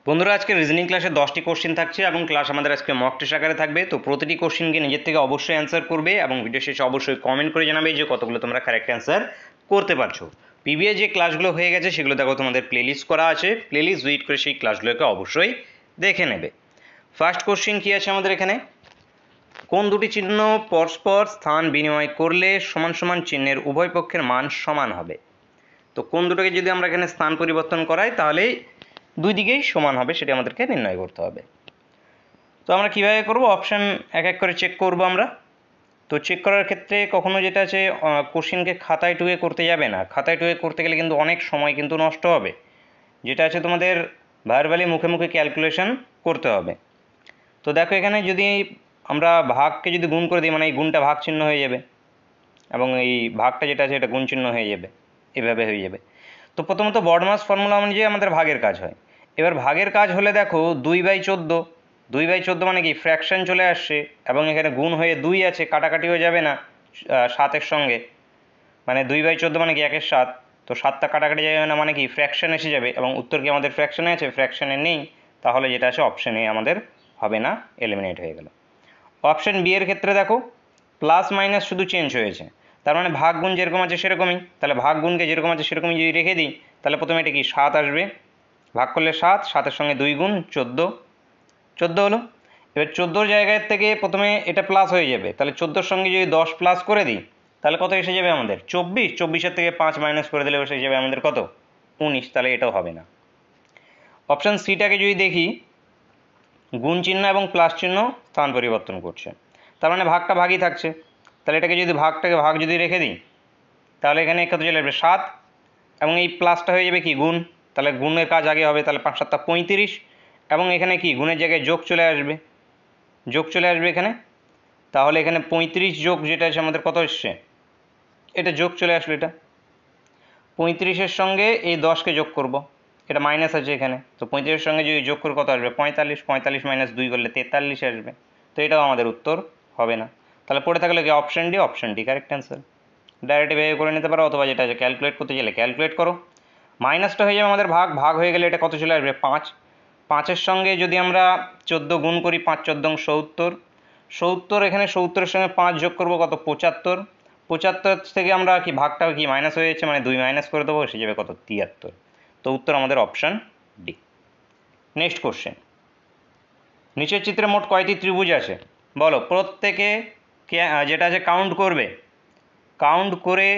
বন্ধুরা, আজকে রিজনিং ক্লাসে 10টি কোশ্চেন থাকছে এবং ক্লাস আমাদের আজকে মক টেস্ট আকারে থাকবে। তো প্রতিটি কোশ্চেনকে নিজের থেকে অবশ্যই অ্যান্সার করবে এবং ভিডিও শেষে অবশ্যই কমেন্ট করে জানাবে যে কতগুলো তোমরা কারেক্ট অ্যান্সার করতে পারছো। প্রিভিয়াস যে ক্লাসগুলো হয়ে গেছে সেগুলো দেখো তোমাদের প্লেলিস্ট করা আছে, প্লেলিস্ট ভিজিট করে সেই ক্লাসগুলোকে অবশ্যই দেখে নেবে। ফার্স্ট কোশ্চেন কি আছে আমাদের এখানে, কোন দুটি চিহ্ন পরস্পর স্থান বিনিময় করলে সমান সমান চিহ্নের উভয় পক্ষের মান সমান হবে? তো কোন দুটোকে যদি আমরা এখানে স্থান পরিবর্তন করাই তাহলে দুই দিকেই সমান হবে, সেটা আমাদেরকে নির্ণয় করতে হবে। তো আমরা কীভাবে করব, অপশান এক এক করে চেক করব আমরা। তো চেক করার ক্ষেত্রে কখনো যেটা আছে কোশ্চেনকে খাতায় টুয়ে করতে যাবে না, খাতায় টুয়ে করতে গেলে কিন্তু অনেক সময় কিন্তু নষ্ট হবে। যেটা আছে তোমাদের ভার্বালি মুখে মুখে ক্যালকুলেশন করতে হবে। তো দেখো এখানে যদি আমরা ভাগকে যদি গুণ করে দিই, মানে এই গুণটা ভাগ চিহ্ন হয়ে যাবে এবং এই ভাগটা যেটা আছে এটা গুণ চিহ্ন হয়ে যাবে, এভাবে হয়ে যাবে। তো প্রথমত বডমাস ফর্মুলা অনুযায়ী আমাদের ভাগের কাজ হয়। এবার ভাগের কাজ হলে দেখো 2/14, 2/14 মানে কি ফ্র্যাকশন চলে আসছে এবং এখানে গুণ হয়ে 2 আছে, কাটাকাটিও যাবে না 7-এর সঙ্গে, মানে 2/14 মানে কি 1/7। তো 7টা কাটাকাটি যাবে না মানে কি ফ্র্যাকশন এসে যাবে এবং উত্তর কি আমাদের ফ্র্যাকশনে আছে, ফ্র্যাকশনে নেই, তাহলে যেটা আছে অপশন এ আমাদের হবে না, এলিমিনেট হয়ে গেল। অপশন বি এর ক্ষেত্রে দেখো প্লাস মাইনাস শুধু চেঞ্জ হয়েছে, তার মানে ভাগ গুণ যেরকম আছে সেরকমই, তাহলে ভাগ গুণকে যেরকম আছে সেরকমই যদি রেখে দিই তাহলে প্রথমে এটা কি 7 আসবে, ভাগ করলে 7, 7-এর সঙ্গে 2 গুণ 14, 14 হলো। এবার 14-র জায়গায় থেকে প্রথমে এটা প্লাস হয়ে যাবে, তাহলে 14-র সঙ্গে যদি 10 প্লাস করে দিই তাহলে কত এসে যাবে আমাদের 24, 24-এর থেকে 5 মাইনাস করে দিলে এসে যাবে আমাদের কত 19, তাহলে এটাও হবে না। অপশান সিটাকে যদি দেখি, গুণ চিহ্ন এবং প্লাস চিহ্ন স্থান পরিবর্তন করছে, তার মানে ভাগটা ভাগই থাকছে, তাহলে এটাকে যদি ভাগটাকে ভাগ যদি রেখে দিই তাহলে এখানে কত চলে আসবে 7 এবং এই প্লাসটা হয়ে যাবে কি গুণ, তাহলে গুণের কাজ আগে হবে, তাহলে 5 7 35 এবং এখানে কি গুণের জায়গায় যোগ চলে আসবে, যোগ চলে আসবে এখানে, তাহলে এখানে 35 যোগ যেটা আছে আমাদের কত এসছে, এটা যোগ চলে আসলো, এটা 35-এর সঙ্গে এই 10কে যোগ করব, এটা মাইনাস আছে এখানে, তো 35-এর সঙ্গে যদি যোগ করে কত আসবে 45, 45 মাইনাস 2 করলে 43 আসবে, তো এটাও আমাদের উত্তর হবে না। তাহলে পড়ে থাকলে কি option D, option D correct answer. Direct ভেবে করে নিতে পারো অথবা যেটা আছে ক্যালকুলেট করতে গেলে ক্যালকুলেট করো। মাইনাসটা হয়ে যাবে আমাদের ভাগ, ভাগ হয়ে গেলে এটা কত চলে আসবে 5, 5-এর সঙ্গে যদি আমরা 14 গুণ করি 5 14 70, 70 এখানে 70-এর সঙ্গে 5 যোগ করবো কত 75, 75 থেকে আমরা কি ভাগটা কি মাইনাস হয়ে যাচ্ছে মানে 2 মাইনাস করে দেবো, এসে যাবে কত 73, তো উত্তর আমাদের অপশান ডি। নেক্সট কোশ্চেন, নিচের চিত্রে মোট কয়টি ত্রিভুজ আছে বলো, প্রত্যেকে যেটা আছে কাউন্ট করবে, কাউন্ট করে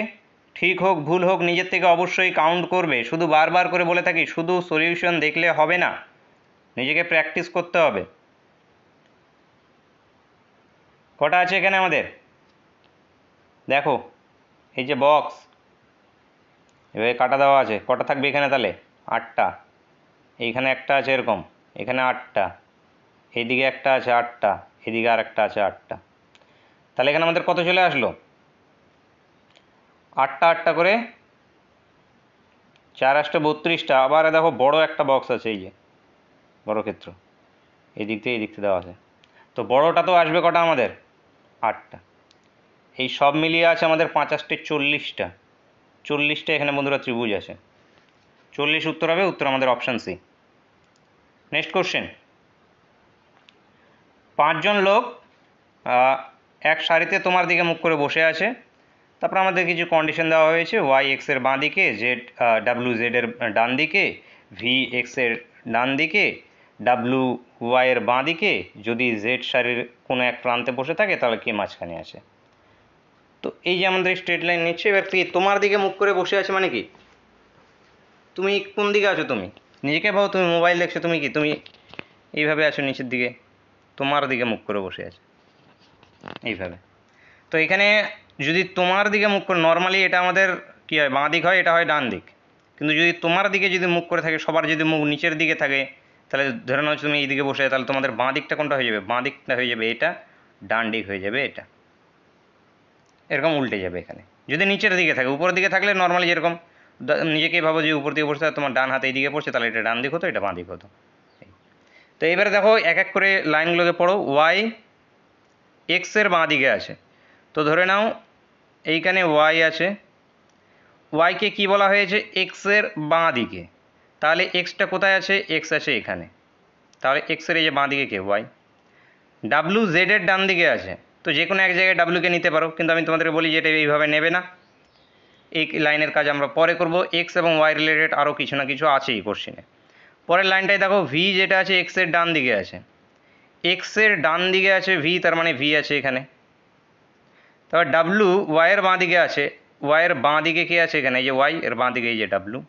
ঠিক হোক ভুল হোক নিজের থেকে অবশ্যই কাউন্ট করবে, শুধু বারবার করে বলে থাকি শুধু সলিউশন দেখলে হবে না, নিজেকে প্র্যাকটিস করতে হবে। কটা আছে এখানে আমাদের দেখো, এই যে বক্স এভাবে কাটা দেওয়া আছে, কটা থাকবে এখানে তাহলে 8টা, এইখানে একটা আছে এরকম, এখানে 8টা, এইদিকে একটা আছে 8টা, এদিকে আর একটা আছে 8টা, তাহলে এখানে আমাদের কত চলে আসলো 8টা 8টা করে 4 8 32টা। আবার দেখো বড় একটা বক্স আছে, এই যে বড় ক্ষেত্র, এই দিক থেকে এই দিক থেকে দেওয়া আছে, তো বড়টা তো আসবে কটা আমাদের 8টা, এই সব মিলিয়ে আছে আমাদের 5 8 40টা, 40টা এখানে বন্ধুরা ত্রিভুজ আছে, 40 উত্তর হবে, উত্তর আমাদের অপশান সি। নেক্সট কোশ্চেন, 5 জন লোক এক সারিতে তোমার দিকে মুখ করে বসে আছে, তারপর আমাদের কিছু কন্ডিশন দেওয়া হয়েছে, ওয়াই এক্সের বাঁ দিকে, জেড ডাব্লিউ জেডের ডান দিকে, ভি এক্সের ডান দিকে, ডাব্লিউ ওয়াইয়ের বাঁ দিকে, যদি জেড সারির কোনো এক প্রান্তে বসে থাকে তাহলে কে মাঝখানে আছে। তো এই যে আমাদের স্ট্রেট লাইন নিচ্ছে, এবার কি তোমার দিকে মুখ করে বসে আছে মানে কি তুমি কোন দিকে আছো, তুমি নিজেকে ভাবো, তুমি মোবাইল দেখছো, তুমি কি তুমি এইভাবে আছো নিচের দিকে, তোমার দিকে মুখ করে বসে আছে এইভাবে। তো এখানে যদি তোমার দিকে মুখ করে, নর্মালি এটা আমাদের কী হয় বাঁ দিক হয়, এটা হয় ডান দিক, কিন্তু যদি তোমার দিকে যদি মুখ করে থাকে, সবার যদি মুখ নিচের দিকে থাকে, তাহলে ধরে নাও তুমি এই দিকে বসে, তাহলে তোমাদের বাঁ দিকটা কোনটা হয়ে যাবে, বাঁ দিকটা হয়ে যাবে এটা, ডান দিক হয়ে যাবে এটা, এরকম উল্টে যাবে এখানে। যদি নিচের দিকে থাকে, উপরের দিকে থাকলে নর্মালি যেরকম নিজেকেই ভাবো যে উপর দিকে বসে তোমার ডান হাতে এইদিকে পড়ছে, তাহলে এটা ডান দিক হতো, এটা বাঁ দিক হতো। তো এবারে দেখো এক এক করে লাইনগুলোকে পড়ো, ওয়াই এক্সের বাঁ দিকে আছে, তো ধরে নাও এইখানে ওয়াই আছে, ওয়াইকে কি বলা হয়েছে এক্সের বাঁ দিকে, তাহলে এক্সটা কোথায় আছে, এক্স আছে এখানে, তাহলে এক্সের এই যে বাঁ দিকে কে ওয়াই। ডাব্লু জেডের ডান দিকে আছে, তো যে কোনো এক জায়গায় ডাব্লুকে নিতে পারো, কিন্তু আমি তোমাদেরকে বলি যে এটা এইভাবে নেবে না, এই লাইনের কাজ আমরা পরে করব। এক্স এবং ওয়াই রিলেটেড আরও কিছু না কিছু আছেই কোশ্চিনে। পরের লাইনটায় দেখো ভি যেটা আছে এক্সের ডান দিকে আছে, এক্সের ডান দিকে আছে ভি, তার মানে ভি আছে এখানে। তারপর ডাব্লু ওয়াইয়ের বাঁ দিকে আছে, ওয়াইয়ের বাঁ দিকে কে আছে এখানে, এই যে ওয়াই, এর বাঁ দিকে এই যে ডাব্লু।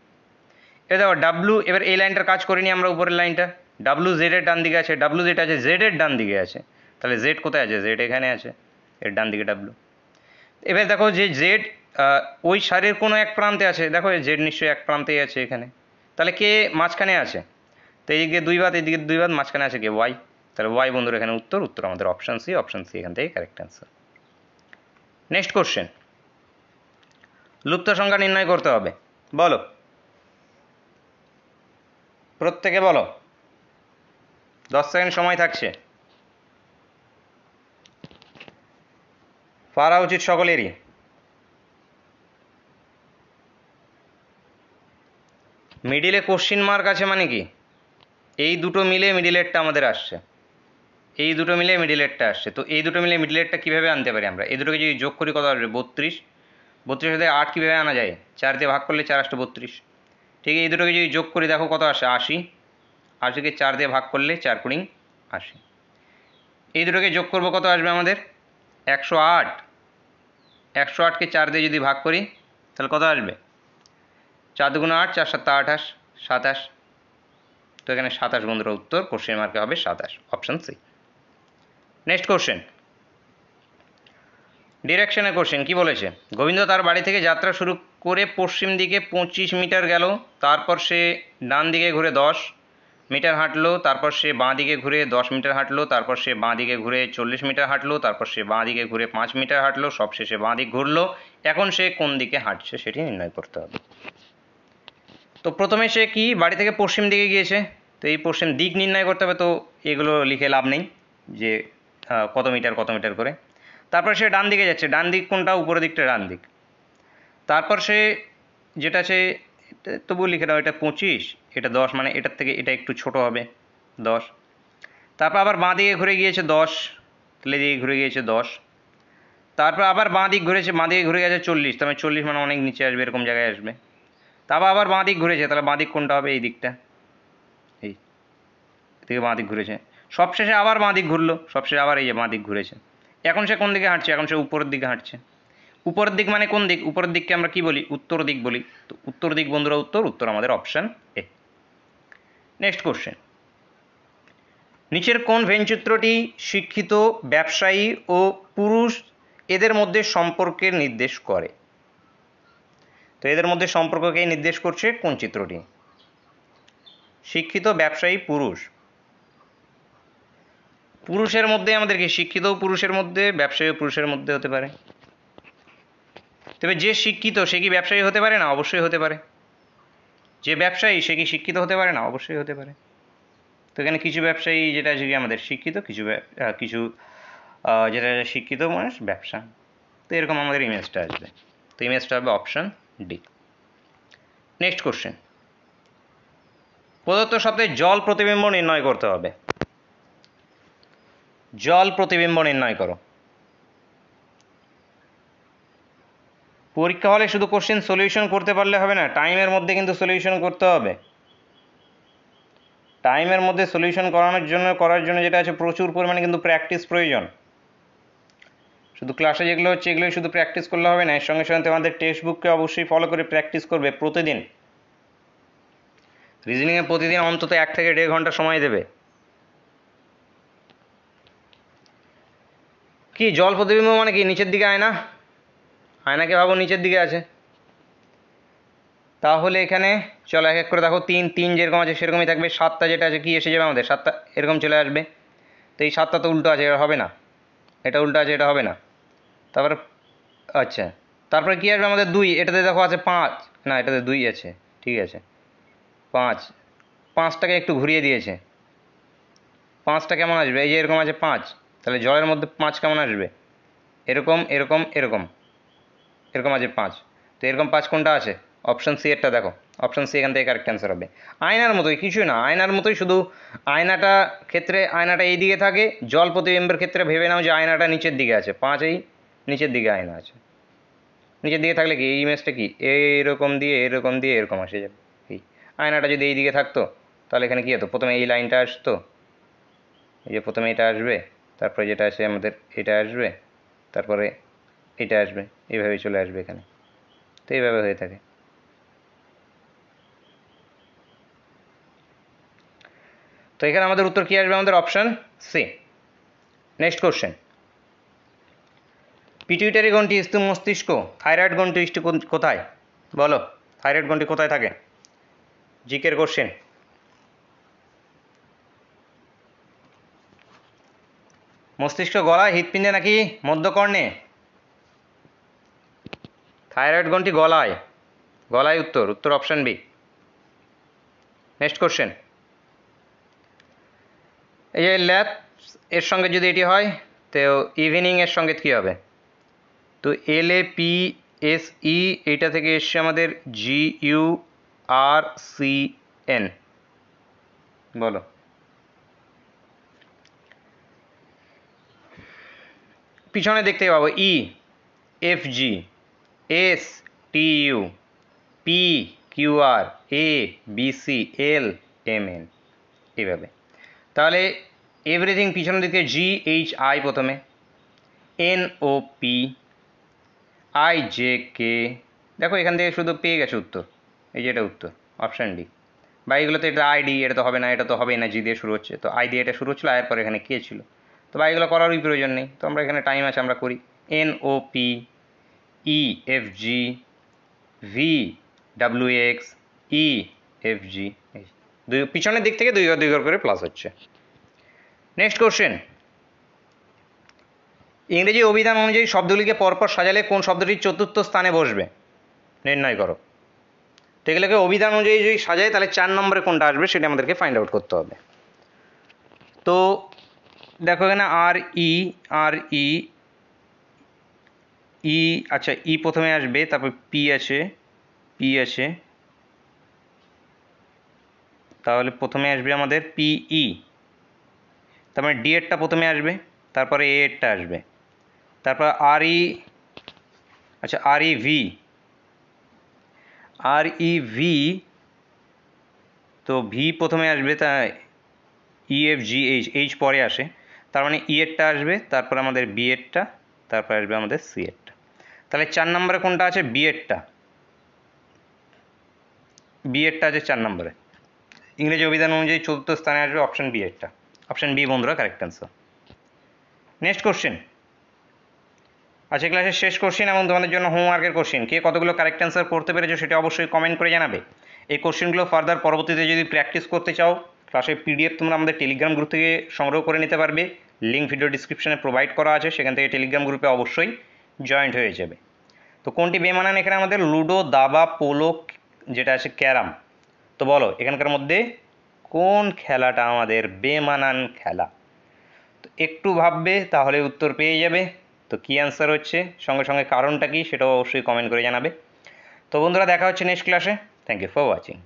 এবার দেখো ডাব্লু, এবার এই লাইনটার কাজ করিনি আমরা উপরের লাইনটা, ডাব্লু জেডের ডান দিকে আছে, ডাব্লু যেটা আছে জেডের ডান দিকে আছে, তাহলে জেড কোথায় আছে, জেড এখানে আছে, এর ডান দিকে ডাব্লু। এবার দেখো যে জেড ওই সারির কোনো এক প্রান্তে আছে, দেখো জেড নিশ্চয়ই এক প্রান্তেই আছে এখানে, তাহলে কে মাঝখানে আছে, তো এইদিকে দুই বাদ এইদিকে দুই বাদ, মাঝখানে আছে কে ওয়াই, তাহলে ওয়াই বন্ধুরা এখানে উত্তর, উত্তর আমাদের অপশান সি, অপশান সি এখান থেকে কারেক্ট অ্যান্সার। নেক্সট কোশ্চেন, লুপ্ত সংখ্যা নির্ণয় করতে হবে, বলো প্রত্যেকে বলো, 10 সেকেন্ড সময় থাকছে, পারা উচিত সকলেরই। মিডিলে কোশ্চিন মার্ক আছে মানে কি, এই দুটো মিলে মিডিলেরটা আমাদের আসছে, এই দুটো মিলে মিডিলেরটা আসছে, তো এই দুটো মিলে মিডিলেরটা কীভাবে আনতে পারি আমরা, এই দুটোকে যদি যোগ করি কত আসবে 32, 32 সাথে 8 কীভাবে আনা যায়, 4 দিয়ে ভাগ করলে 4 8 32, ঠিক এই দুটোকে যদি যোগ করি দেখো কত আসে 80, 80কে 4 দিয়ে ভাগ করলে 4 কুড়ি 80, এই দুটোকে যোগ করবো কত আসবে আমাদের 108, 108কে 4 দিয়ে যদি ভাগ করি তাহলে কত আসবে 4 দুগুণ 8, 4 7 28, 27, তো এখানে 27 বন্ধুরা উত্তর, কোশ্চেন মার্কে হবে 27, অপশান সি। নেক্সট কোশ্চেন, ডিরেকশনের কোশ্চেন কি বলেছে, গোবিন্দ তার বাড়ি থেকে যাত্রা শুরু করে পশ্চিম দিকে 25 মিটার গেল, তারপর সে ডান দিকে ঘুরে 10 মিটার হাঁটলো, তারপর সে বাঁ দিকে ঘুরে 10 মিটার হাঁটলো, তারপর সে বাঁ দিকে ঘুরে 40 মিটার হাঁটলো, তারপর সে বাঁ দিকে ঘুরে 5 মিটার হাঁটলো, সবশেষে বাঁ দিক ঘুরলো, এখন সে কোন দিকে হাঁটছে সেটি নির্ণয় করতে হবে। তো প্রথমে সে কি বাড়ি থেকে পশ্চিম দিকে গিয়েছে, তো এই পশ্চিম দিক নির্ণয় করতে হবে, তো এগুলো লিখে লাভ নেই যে কত মিটার করে। তারপর সে ডান দিকে যাচ্ছে, ডান দিক কোনটা, উপরের দিকটা ডান দিক। তারপর সে যেটা আছে তবুও লিখে দাও, এটা 25, এটা 10, মানে এটার থেকে এটা একটু ছোট হবে 10। তারপর আবার বাঁ দিকে ঘুরে গিয়েছে 10, তাহলে দিকে ঘুরে গিয়েছে 10। তারপর আবার বাঁ দিক ঘুরেছে, বাঁ দিকে ঘুরে গেছে 40, তার মানে 40 মানে অনেক নিচে আসবে, এরকম জায়গায় আসবে। তারপর আবার বাঁ দিক ঘুরেছে, তাহলে বাঁ দিক কোনটা হবে, এই দিকটা, এই দিকে বাঁ দিক ঘুরেছে। সবশেষে আবার বাঁ দিক ঘুরলো, সবশেষে আবার এই যে বাঁ দিক ঘুরেছে। এখন সে কোন দিকে হাঁটছে, এখন সে উপরের দিকে হাঁটছে। উপরের দিক মানে কোন দিক, উপরের দিককে আমরা কি বলি, উত্তর দিক বলি, তো উত্তর দিক বন্ধুরা উত্তর, উত্তর আমাদের অপশান এ। নেক্সট কোশ্চেন, নিচের কোন ভেনচিত্রটি শিক্ষিত, ব্যবসায়ী ও পুরুষ এদের মধ্যে সম্পর্কের নির্দেশ করে, তো এদের মধ্যে সম্পর্ককেই নির্দেশ করছে কোন চিত্রটি, শিক্ষিত, ব্যবসায়ী, পুরুষ, পুরুষের মধ্যে আমাদের কি শিক্ষিত পুরুষের মধ্যে, ব্যবসায়ী পুরুষের মধ্যে হতে পারে। তবে যে শিক্ষিত সে কি ব্যবসায়ী হতে পারে না, অবশ্যই হতে পারে। যে ব্যবসায়ী সে কি শিক্ষিত হতে পারে না, অবশ্যই হতে পারে। তো এখানে কিছু ব্যবসায়ী যেটা আছে কি আমাদের শিক্ষিত, কিছু কিছু যেটা শিক্ষিত মানে ব্যবসা, তো এরকম আমাদের ইমেজটা আসবে, তো ইমেজটা হবে অপশান ডি। নেক্সট কোশ্চেন, প্রদত্ত শব্দে জল প্রতিবিম্ব নির্ণয় করতে হবে, জল প্রতিবিম্ব নির্ণয় করো। পরীক্ষা হলে শুধু কোশ্চেন সলিউশন করতে পারলে হবে না, টাইমের মধ্যে কিন্তু সলিউশন করতে হবে। টাইমের মধ্যে সলিউশন করার জন্য যেটা আছে প্রচুর পরিমাণে কিন্তু প্র্যাকটিস প্রয়োজন। শুধু ক্লাসে যেগুলো হচ্ছে এগুলোই শুধু প্র্যাকটিস করলে হবে না, এর সঙ্গে সঙ্গে তোমাদের টেক্সট বুককে অবশ্যই ফলো করে প্র্যাকটিস করবে প্রতিদিন। রিজনিংয়ে প্রতিদিন অন্তত 1 থেকে 1.5 ঘন্টা সময় দেবে। কি জল প্রতিবিম্ব মানে কি, নিচের দিকে আয়না, আয়নাকে ভাবো নিচের দিকে আছে, তাহলে এখানে চলো এক এক করে দেখো, 3 3 যেরকম আছে সেরকমই থাকবে, 7টা যেটা আছে কি এসে যাবে আমাদের 7টা এরকম চলে আসবে, তো এই 7টা তো উল্টো আছে, এটা হবে না, এটা উল্টো আছে, এটা হবে না। তারপর আচ্ছা, তারপরে কী আসবে আমাদের 2, এটাতে দেখো আছে 5, না এটাতে 2 আছে, ঠিক আছে 5, 5টাকে একটু ঘুরিয়ে দিয়েছে, 5টা কেমন আসবে, এই যে এরকম আছে 5, তাহলে জলের মধ্যে 5 কেমন আসবে, এরকম এরকম এরকম, এরকম আছে 5, তো এরকম 5 কোনটা আছে, অপশান সি এরটা দেখো, অপশান সি এখান থেকে কারেক্ট অ্যান্সার হবে। আয়নার মতোই, কিছুই না, আয়নার মতোই, শুধু আয়নাটা ক্ষেত্রে আয়নাটা এই দিকে থাকে, জল প্রতিবিম্বের ক্ষেত্রে ভেবে নাও যে আয়নাটা নিচের দিকে আছে, 5 এই নিচের দিকে আয়না আছে। নিচের দিকে থাকলে কি এই ইমেজটা কি এরকম দিয়ে এরকম দিয়ে এরকম আসে যাবে। এই আয়নাটা যদি এই দিকে থাকতো তাহলে এখানে কী হতো, প্রথমে এই লাইনটা আসতো, এই যে প্রথমে এটা আসবে, তারপরে যেটা আসে আমাদের এটা আসবে, তারপরে এটা আসবে, এইভাবে চলে আসবে এখানে। তো এইভাবে হয়ে থাকে। তো এখানে আমাদের উত্তর কী আসবে, আমাদের option C. Next question, pituitary গ্রন্থি স্থূল মস্তিষ্ক, থাইরয়েড গ্রন্থি কোথায়? বলো, থাইরয়েড গ্রন্থি কোথায় থাকে? জিকের কোশ্চেন। মস্তিষ্ক গলায়, হৃৎপিণ্ডে নাকি মধ্যকর্ণে? থাইরয়েড গ্রন্থি গলায়, গলায় উত্তর, উত্তর অপশান বি। নেক্সট কোশ্চেন, এই যে ল্যাব এর সঙ্গে যদি এটি হয় তো ইভিনিং এর সঙ্গে কী হবে? তো LAPSE এইটা থেকে এসছে আমাদের GURCN, বলো। পিছনে দেখতে পাবো EFG STU PQR ABC LMN এইভাবে। তাহলে এভরিথিং পিছনের দিকে GHI প্রথমে, NOP IJK, দেখো এখান থেকে শুধু পেয়ে গেছে উত্তর, এই যে এটা উত্তর অপশান ডি। বা এইগুলোতে এটা ID, এটা তো হবে না, এটা তো হবেই না, জি দিয়ে শুরু হচ্ছে, তো আই দিয়ে এটা শুরু হচ্ছিলো, আয়ের পর এখানে কে ছিল, তো বা এগুলো করারই প্রয়োজন নেই, তো আমরা এখানে টাইম আছে আমরা করি। NOP EFG VWX EFG, দুই পিছনের দিক থেকে দুই ঘর করে প্লাস হচ্ছে। নেক্সট কোশ্চেন, ইংরেজি অভিধান অনুযায়ী শব্দগুলিকে পরপর সাজালে কোন শব্দটি চতুর্থ স্থানে বসবে? নির্ণয় করো। তো এগুলোকে অভিধান অনুযায়ী যদি সাজায় তাহলে 4 নম্বরে কোনটা আসবে সেটা আমাদেরকে ফাইন্ড আউট করতে হবে। তো দেখো এখানে RE আচ্ছা ই প্রথমে আসবে, তারপর পি আছে, তাহলে প্রথমে আসবে আমাদের PE, তারপরে ডি এরটা প্রথমে আসবে, তারপরে এ এরটা আসবে, তারপর আচ্ছা REV, তো ভি প্রথমে আসবে, তাই EFGH পরে আসে, তার মানে ই এরটা আসবে, তারপর আমাদের বি এরটা, তারপর আসবে আমাদের সি এরটা। তাহলে 4 নম্বরে কোনটা আছে? বি এরটা আছে 4 নম্বরে। ইংরেজি অভিধান অনুযায়ী চতুর্থ স্থানে আসবে অপশান বি এরটা, অপশান বি বন্ধুরা কারেক্ট অ্যান্সার। নেক্সট কোশ্চেন, আজকে ক্লাসের শেষ কোশ্চেন এবং তোমাদের জন্য হোমওয়ার্কের কোশ্চেন। কে কতগুলো কারেক্ট অ্যান্সার করতে পেরেছো সেটা অবশ্যই কমেন্ট করে জানাবে। এই কোশ্চেনগুলো ফার্দার পরবর্তীতে যদি প্র্যাকটিস করতে চাও, ক্লাসের PDF তোমরা আমাদের টেলিগ্রাম গ্রুপ থেকে সংগ্রহ করে নিতে পারবে, লিঙ্ক ভিডিও ডিসক্রিপশনে প্রোভাইড করা আছে, সেখান থেকে টেলিগ্রাম গ্রুপে অবশ্যই জয়েন্ট হয়ে যাবে। তো কোনটি বেমানান এখানে আমাদের? লুডো, দাবা, পোলো, যেটা আছে ক্যারাম। তো বলো এখানকার মধ্যে কোন খেলাটা আমাদের বেমানান খেলা? তো একটু ভাববে তাহলে উত্তর পেয়ে যাবে। তো কী অ্যান্সার হচ্ছে, সঙ্গে সঙ্গে কারণটা কি সেটাও অবশ্যই কমেন্ট করে জানাবে। তো বন্ধুরা দেখা হচ্ছে নেক্সট ক্লাসে। Thank you for watching.